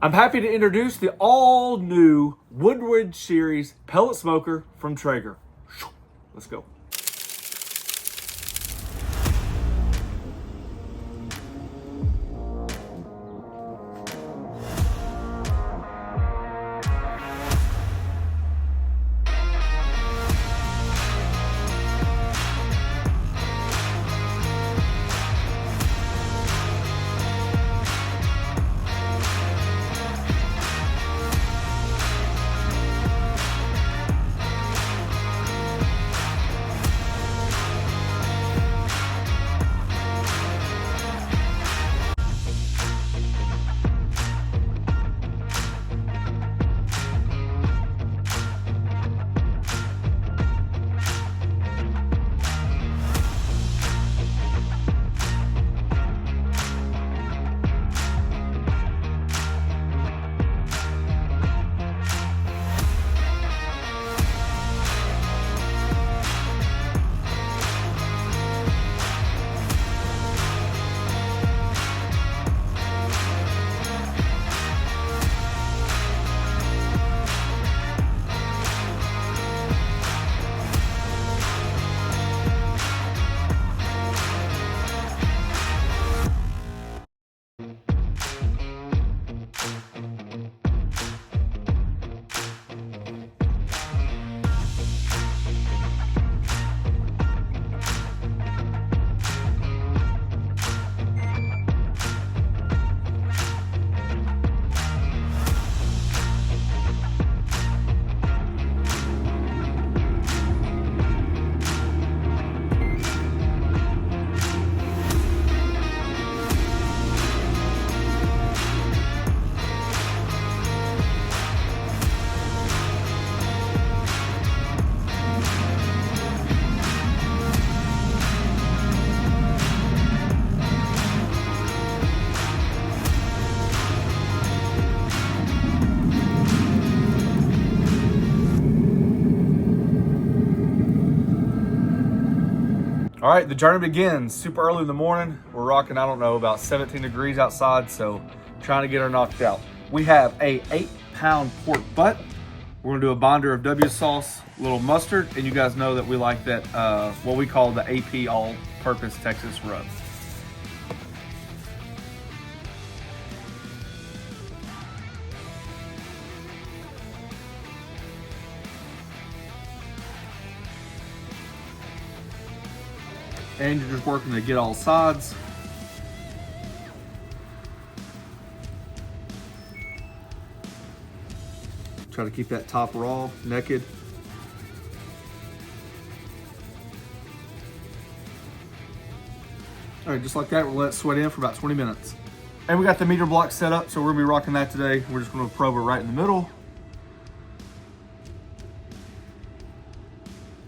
I'm happy to introduce the all-new Woodridge series pellet smoker from Traeger. Let's go. All right, the journey begins super early in the morning. We're rocking, I don't know, about 17 degrees outside, so trying to get her knocked out. We have a 8-pound pork butt. We're gonna do a binder of W sauce, a little mustard, and you guys know that we like that, what we call the AP all-purpose Texas rub. And you're just working to get all sides. Try to keep that top raw, naked. All right, just like that, we'll let it sweat in for about 20 minutes. And we got the meter block set up, so we're gonna be rocking that today. We're just gonna probe it right in the middle.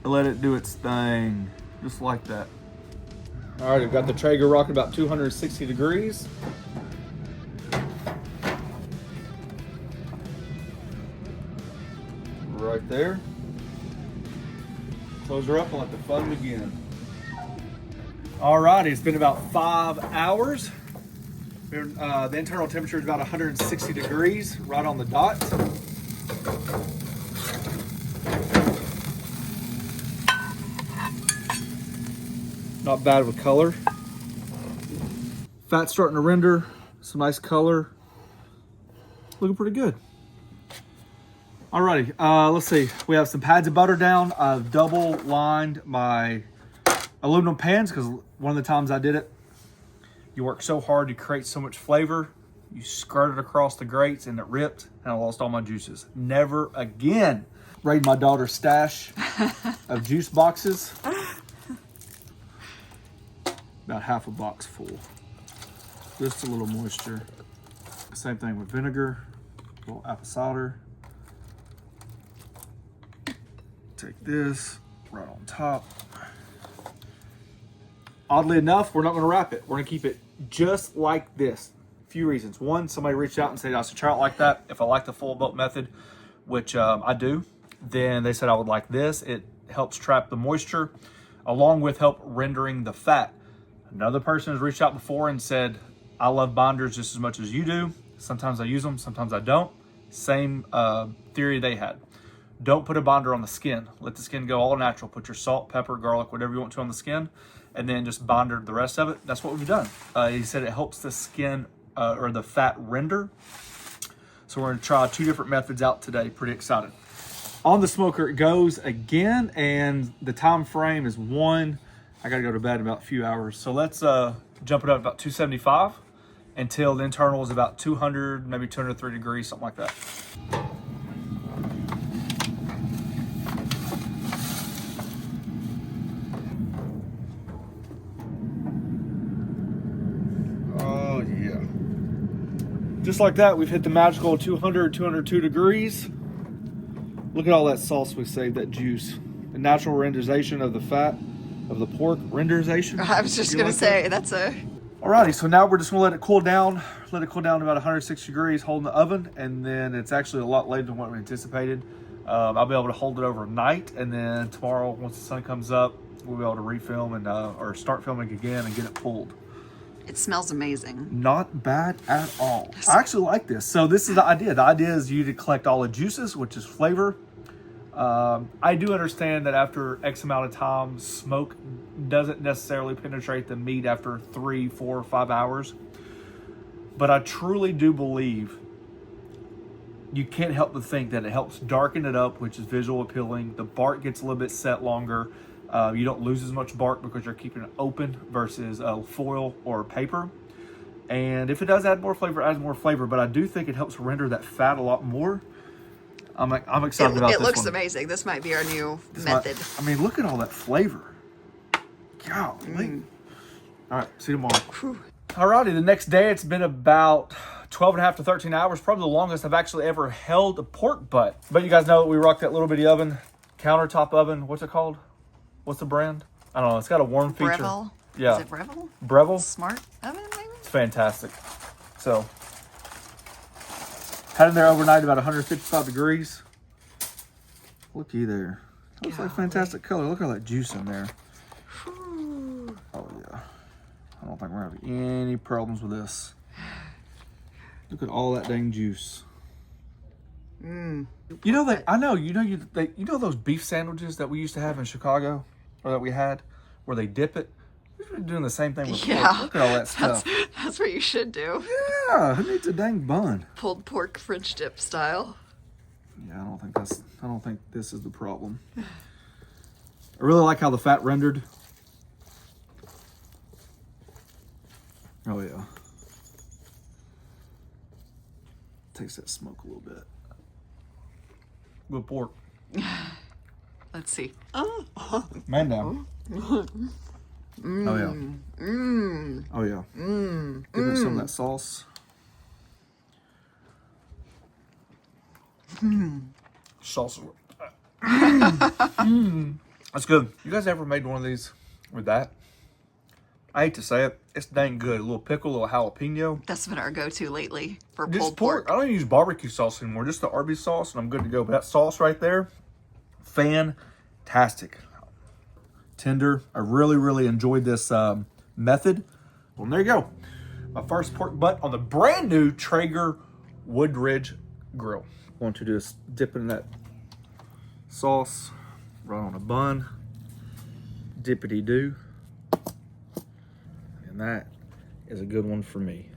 And let it do its thing, just like that. All right, I've got the Traeger rocking about 260 degrees. Right there. Close her up and let the fun begin. All righty, it's been about 5 hours. The internal temperature is about 160 degrees, right on the dot. Not bad with color. Fat's starting to render, some nice color. Looking pretty good. Alrighty, let's see. We have some pads of butter down. I've double lined my aluminum pans because one of the times I did it, you work so hard to create so much flavor. You skirted across the grates and it ripped and I lost all my juices. Never again. Raid my daughter's stash of juice boxes. About half a box full. Just a little moisture. Same thing with vinegar, a little apple cider. Take this right on top. Oddly enough, we're not gonna wrap it. We're gonna keep it just like this. A few reasons. One, somebody reached out and said I should try it like that. If I like the full boat method, which I do, then they said I would like this. It helps trap the moisture along with help rendering the fat. Another person has reached out before and said, I love binders just as much as you do. Sometimes I use them, sometimes I don't. Same theory they had. Don't put a binder on the skin. Let the skin go all natural. Put your salt, pepper, garlic, whatever you want to on the skin, and then just binder the rest of it. That's what we've done. He said it helps the skin or the fat render. So we're gonna try 2 different methods out today. Pretty excited. On the smoker it goes again, and the time frame is 1. I gotta go to bed in about a few hours. So let's jump it up about 275 until the internal is about 200, maybe 203 degrees, something like that. Oh yeah. Just like that, we've hit the magical 200, 202 degrees. Look at all that sauce we saved, that juice. The natural renderization of the fat of the pork. Renderization? I was just going to say, that's a... Alrighty, so now we're just going to let it cool down. Let it cool down to about 160 degrees, hold in the oven, and then it's actually a lot later than what we anticipated. I'll be able to hold it overnight, and then tomorrow, once the sun comes up, we'll be able to refilm and or start filming again and get it pulled. It smells amazing. Not bad at all. I actually like this. So this is the idea. The idea is you to collect all the juices, which is flavor. I do understand that after X amount of time, smoke doesn't necessarily penetrate the meat after 3, 4, 5 hours. But I truly do believe you can't help but think that it helps darken it up, which is visual appealing. The bark gets a little bit set longer. You don't lose as much bark because you're keeping it open versus foil or paper. And if it does add more flavor, it adds more flavor. But I do think it helps render that fat a lot more. I'm excited about this one. It looks amazing. This might be our new method. I mean, look at all that flavor. Golly. All right, see you tomorrow. Whew. Alrighty, the next day it's been about 12 and a half to 13 hours, probably the longest I've actually ever held a pork butt. But you guys know we rock that little bitty oven, countertop oven. What's it called? What's the brand? I don't know. It's got a warm feature. Breville. Yeah. Is it Breville? Breville. Smart oven, maybe? It's fantastic. So, had in there overnight about 155 degrees. Looky there. Looks like fantastic color. Look at all that juice in there. Whew. Oh yeah. I don't think we're having any problems with this. Look at all that dang juice. You know that I know. You know those beef sandwiches that we used to have in Chicago, or that we had, where they dip it. We've been doing the same thing with pork. Look at all that stuff. That's what you should do. Yeah, who needs a dang bun? Pulled pork French dip style. Yeah, I don't think this is the problem. I really like how the fat rendered. Oh yeah. Takes that smoke a little bit. Good pork. Let's see. Man down. Oh yeah. Oh yeah. Give me some of that sauce. Sauce. That's good. You guys ever made one of these with that? I hate to say it. It's dang good. A little pickle, a little jalapeno. That's been our go-to lately for Just pulled pork. I don't even use barbecue sauce anymore. Just the Arby's sauce, and I'm good to go. But that sauce right there, fantastic. Tender. I really, really enjoyed this method. Well, there you go. My first pork butt on the brand new Traeger Woodridge grill. I want to just dip in that sauce right on a bun. Dippity-doo. And that is a good one for me.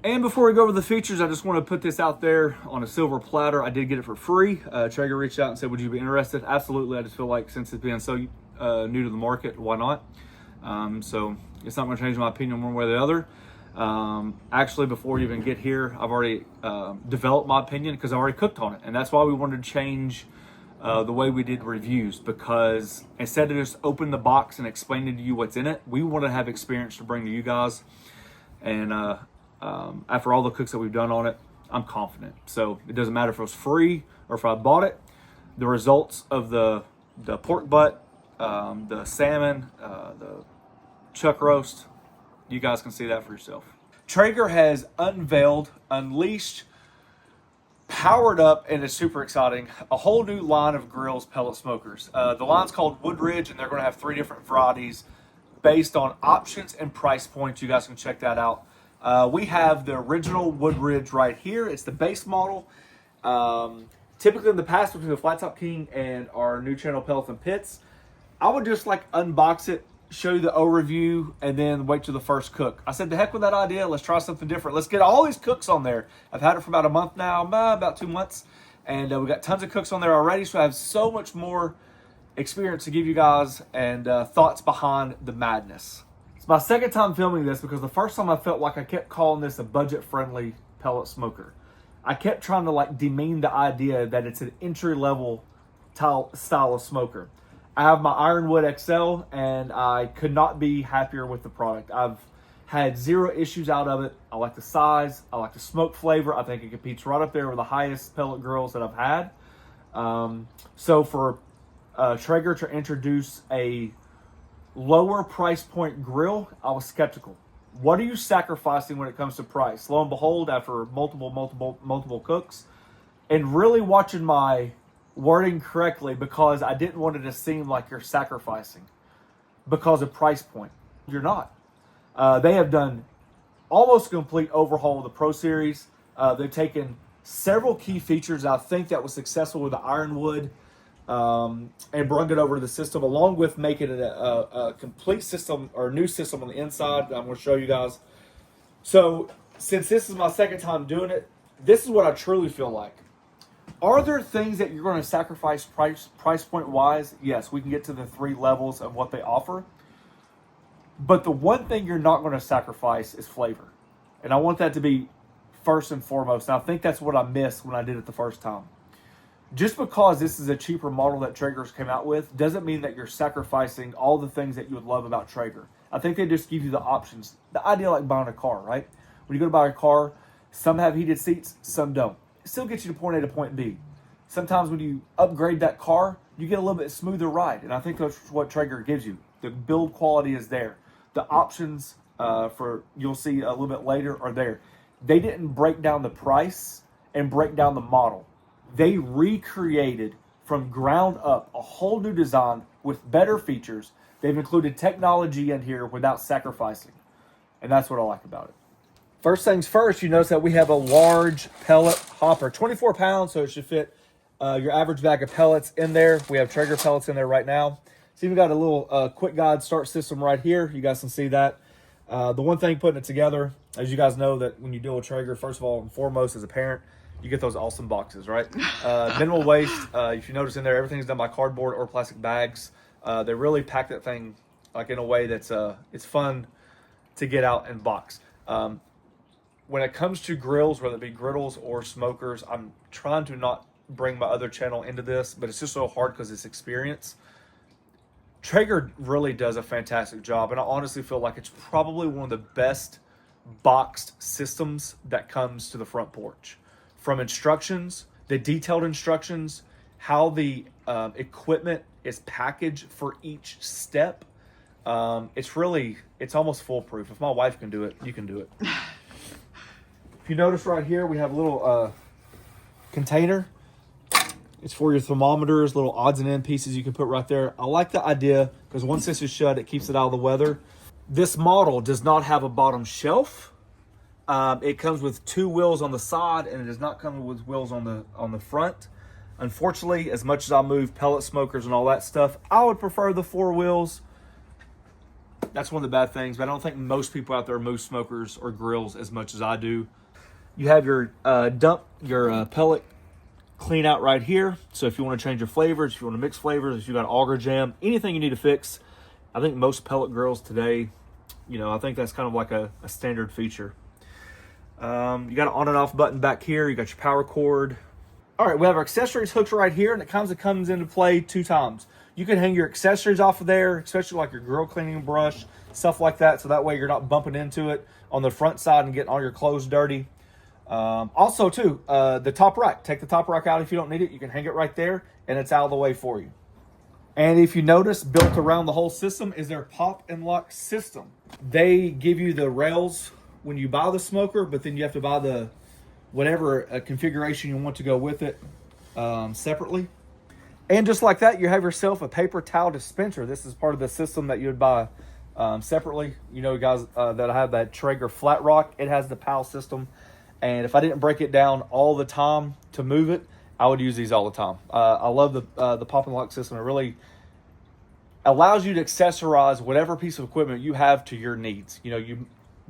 And before we go over the features, I just want to put this out there on a silver platter. I did get it for free. Traeger reached out and said, would you be interested? Absolutely. I just feel like since it's been so new to the market, why not? So it's not going to change my opinion one way or the other. Actually, before you even get here, I've already developed my opinion because I already cooked on it. And that's why we wanted to change the way we did reviews, because instead of just open the box and explaining to you what's in it, we want to have experience to bring to you guys. And after all the cooks that we've done on it, I'm confident. So it doesn't matter if it was free or if I bought it. The results of the pork butt, the salmon, the chuck roast, you guys can see that for yourself. Traeger has unleashed, powered up, and it's super exciting, a whole new line of grills, pellet smokers. The line's called Woodridge, and they're going to have 3 different varieties based on options and price points. You guys can check that out We have the original Woodridge right here. It's the base model. Typically in the past between the Flat Top King and our new channel Pellets and Pits, I would just like unbox it, show you the overview, and then wait till the first cook. I said, the heck with that idea. Let's try something different. Let's get all these cooks on there. I've had it for about a month now, about 2 months. And we got tons of cooks on there already. So I have so much more experience to give you guys and thoughts behind the madness. It's my second time filming this because the first time I felt like I kept calling this a budget-friendly pellet smoker. I kept trying to like demean the idea that it's an entry-level style of smoker. I have my Ironwood XL and I could not be happier with the product. I've had zero issues out of it. I like the size. I like the smoke flavor. I think it competes right up there with the highest pellet grills that I've had. So for Traeger to introduce a lower price point grill, I was skeptical. What are you sacrificing when it comes to price? Lo and behold, after multiple cooks, and really watching my wording correctly, because I didn't want it to seem like you're sacrificing because of price point. You're not. They have done almost a complete overhaul of the Pro Series. They've taken several key features I think that was successful with the Ironwood and brought it over to the system, along with making it a complete system or new system on the inside that I'm going to show you guys. So since this is my second time doing it, this is what I truly feel like. Are there things that you're going to sacrifice price point wise? Yes, we can get to the 3 levels of what they offer. But the one thing you're not going to sacrifice is flavor. And I want that to be first and foremost. And I think that's what I missed when I did it the first time. Just because this is a cheaper model that Traeger's came out with doesn't mean that you're sacrificing all the things that you would love about Traeger. I think they just give you the options. The idea like buying a car, right? When you go to buy a car, some have heated seats, some don't. It still gets you to point A to point B. Sometimes when you upgrade that car, you get a little bit smoother ride. And I think that's what Traeger gives you. The build quality is there. The options for you'll see a little bit later are there. They didn't break down the price and break down the model. They recreated from ground up a whole new design with better features. They've included technology in here without sacrificing. And that's what I like about it. First things first, you notice that we have a large pellet hopper, 24 pounds, so it should fit your average bag of pellets in there. We have Traeger pellets in there right now. So you've got a little quick guide start system right here. You guys can see that. The one thing putting it together, as you guys know, that when you deal with Traeger, first of all and foremost as a parent, you get those awesome boxes, right? Minimal waste. If you notice in there, everything's done by cardboard or plastic bags. They really pack that thing like in a way that's it's fun to get out and box. When it comes to grills, whether it be griddles or smokers, I'm trying to not bring my other channel into this, but it's just so hard because it's experience. Traeger really does a fantastic job, and I honestly feel like it's probably one of the best boxed systems that comes to the front porch. From instructions, the detailed instructions, how the equipment is packaged for each step, it's almost foolproof. If my wife can do it, you can do it. If you notice right here, we have a little container. It's for your thermometers, little odds and end pieces you can put right there. I like the idea because once this is shut, it keeps it out of the weather. This model does not have a bottom shelf. It comes with 2 wheels on the side, and it does not come with wheels on the front. Unfortunately, as much as I move pellet smokers and all that stuff, I would prefer the 4 wheels. That's one of the bad things, but I don't think most people out there move smokers or grills as much as I do. You have your pellet clean out right here. So if you want to change your flavors, if you want to mix flavors, if you got auger jam, anything you need to fix, I think most pellet grills today, I think that's kind of like a standard feature. You got an on and off button back here. You got your power cord. All right, we have our accessories hooked right here, and it comes into play 2 times. You can hang your accessories off of there, especially like your grill cleaning brush, stuff like that, so that way you're not bumping into it on the front side and getting all your clothes dirty. Also, too, the top rack. Take the top rack out if you don't need it. You can hang it right there, and it's out of the way for you. And if you notice, built around the whole system is their pop and lock system. They give you the rails when you buy the smoker, but then you have to buy the whatever configuration you want to go with it separately. And just like that, you have yourself a paper towel dispenser. This is part of the system that you would buy separately. You know, guys, that I have that Traeger Flat Rock. It has the PAL system. And if I didn't break it down all the time to move it, I would use these all the time. I love the pop and lock system. It really allows you to accessorize whatever piece of equipment you have to your needs. You know,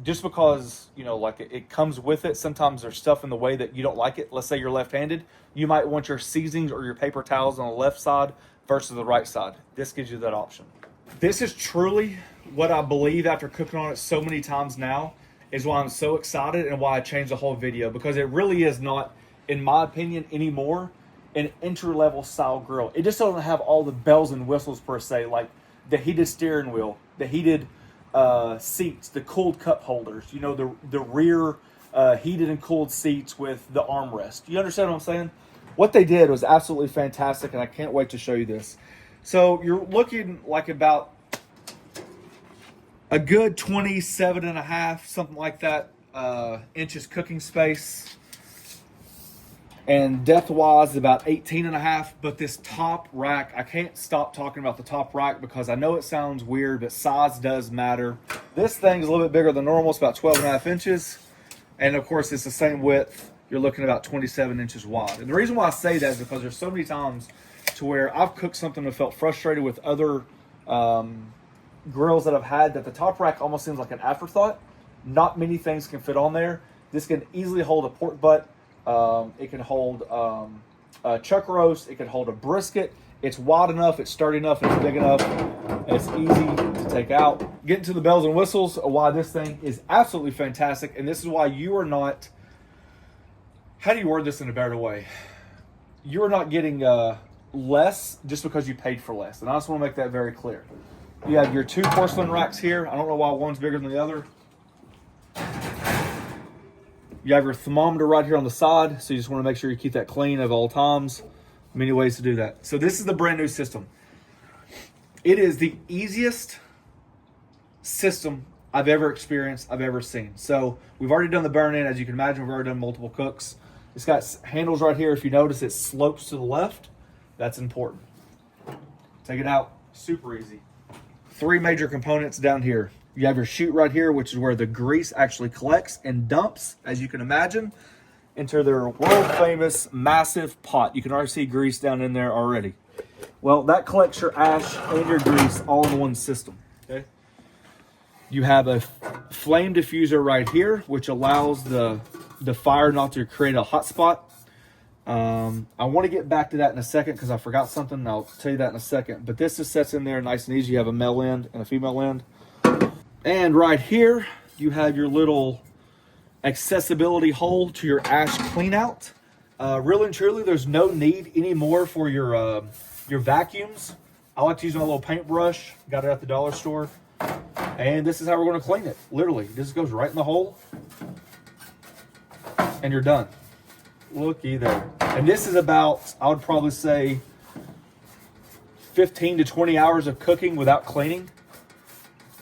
just because, you know, like it comes with it, sometimes there's stuff in the way that you don't like it. Let's say you're left-handed. You might want your seasonings or your paper towels on the left side versus the right side. This gives you that option. This is truly what I believe after cooking on it so many times now is why I'm so excited and why I changed the whole video, because it really is not, in my opinion, anymore an entry-level style grill. It just doesn't have all the bells and whistles per se, like the heated steering wheel, the heated seats, the cooled cup holders, you know, the rear heated and cooled seats with the armrest. You understand what I'm saying? What they did was absolutely fantastic, and I can't wait to show you this. So you're looking like about a good 27 and a half, something like that, inches cooking space. And depth-wise, about 18 and a half. But this top rack, I can't stop talking about the top rack because I know it sounds weird, but size does matter. This thing is a little bit bigger than normal. It's about 12 and a half inches. And of course, it's the same width. You're looking at about 27 inches wide. And the reason why I say that is because there's so many times to where I've cooked something and felt frustrated with other grills that I've had that the top rack almost seems like an afterthought. Not many things can fit on there. This can easily hold a pork butt. It can hold a chuck roast. It can hold a brisket. It's wide enough, it's sturdy enough, it's big enough, and it's easy to take out. Getting to the bells and whistles of why this thing is absolutely fantastic, and this is why you are not, how do you word this in a better way? You are not getting less just because you paid for less, and I just want to make that very clear. You have your two porcelain racks here. I don't know why one's bigger than the other. You have your thermometer right here on the side, so you just want to make sure you keep that clean at all times. Many ways to do that. So this is the brand new system. It is the easiest system I've ever experienced, I've ever seen. So we've already done the burn-in. As you can imagine, we've already done multiple cooks. It's got handles right here. If you notice, it slopes to the left. That's important. Take it out, super easy. Three major components down here. You have your chute right here, which is where the grease actually collects and dumps, as you can imagine, into their world-famous massive pot. You can already see grease down in there already. Well, that collects your ash and your grease all in one system. Okay. You have a flame diffuser right here, which allows the fire not to create a hot spot. I want to get back to that in a second because I forgot something, and I'll tell you that in a second. But this just sets in there nice and easy. You have a male end and a female end. And right here, you have your little accessibility hole to your ash clean out. Really and truly, there's no need anymore for your vacuums. I like to use my little paintbrush. Got it at the dollar store. And this is how we're going to clean it. Literally, this goes right in the hole. And you're done. Looky there. And this is about, I would probably say, 15 to 20 hours of cooking without cleaning.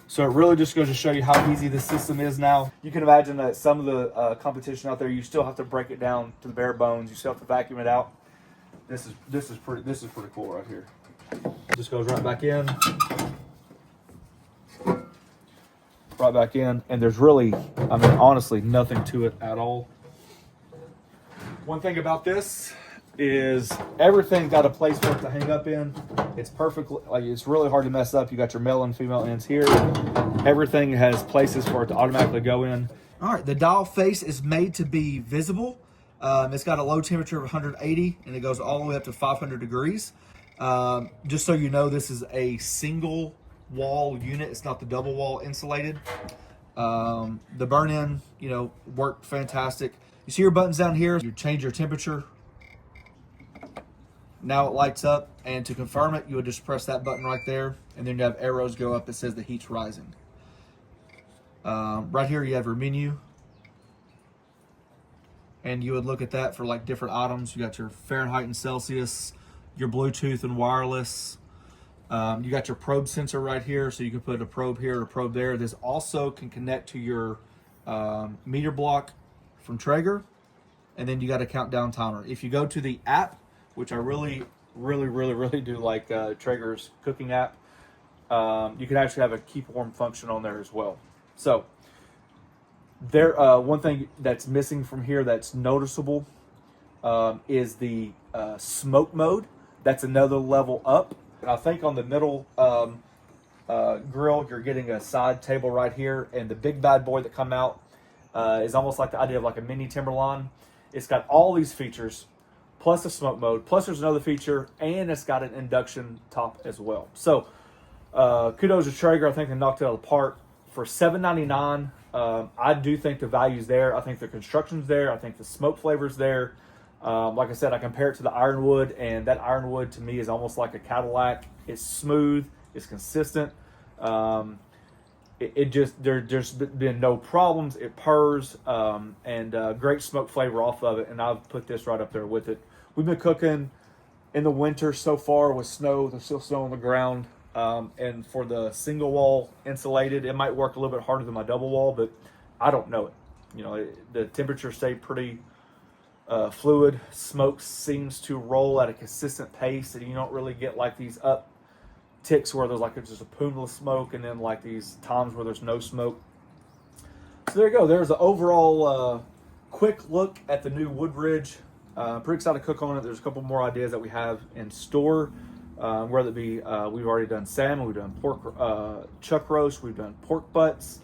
So it really just goes to show you how easy this system is now. You can imagine that some of the competition out there, you still have to break it down to the bare bones. You still have to vacuum it out. This is pretty cool right here. Just goes right back in. Right back in. And there's really, I mean, honestly, nothing to it at all. One thing about this is everything's got a place for it to hang up in. It's perfect, like it's really hard to mess up. You got your male and female ends here. Everything has places for it to automatically go in. All right, the dial face is made to be visible. It's got a low temperature of 180 and it goes all the way up to 500 degrees. Just so you know, this is a single wall unit. It's not the double wall insulated. The burn-in, you know, worked fantastic. You see your buttons down here. You change your temperature. Now it lights up, and to confirm it, you would just press that button right there, and then you have arrows go up that says the heat's rising. Right here you have your menu, and you would look at that for like different items. You got your Fahrenheit and Celsius, your Bluetooth and wireless. You got your probe sensor right here, so you can put a probe here or a probe there. This also can connect to your meter block from Traeger, and then you got a countdown timer. If you go to the app, which I really do like Traeger's cooking app, You can actually have a keep warm function on there as well. So there, one thing that's missing from here that's noticeable is the smoke mode. That's another level up. And I think on the middle grill, you're getting a side table right here, and the big bad boy that come out is almost like the idea of like a mini Timberline. It's got all these features, plus a smoke mode, plus there's another feature, and it's got an induction top as well. So kudos to Traeger. I think they knocked it out of the park. For $7.99, I do think the value's there. I think the construction's there. I think the smoke flavor's there. Like I said, I compare it to the Ironwood, and that Ironwood to me is almost like a Cadillac. It's smooth, it's consistent. There's been no problems. It purrs, and great smoke flavor off of it. And I've put this right up there with it. We've been cooking in the winter so far with snow. There's still snow on the ground. And for the single wall insulated, it might work a little bit harder than my double wall, but I don't know it. You know, the temperature stayed pretty fluid. Smoke seems to roll at a consistent pace, and you don't really get like these up ticks where there's like just a plume of smoke, and then like these times where there's no smoke. So there you go. There's an overall quick look at the new Woodridge. Pretty excited to cook on it. There's a couple more ideas that we have in store. Whether it be, we've already done salmon, we've done pork chuck roast, we've done pork butts,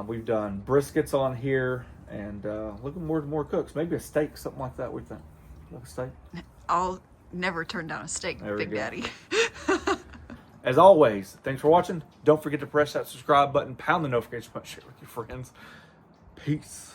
we've done briskets on here, and looking more cooks. Maybe a steak, something like that. What do you think? Like a steak? I'll never turn down a steak, There we Big go. Daddy. As always, thanks for watching. Don't forget to press that subscribe button, pound the notification button, share with your friends. Peace.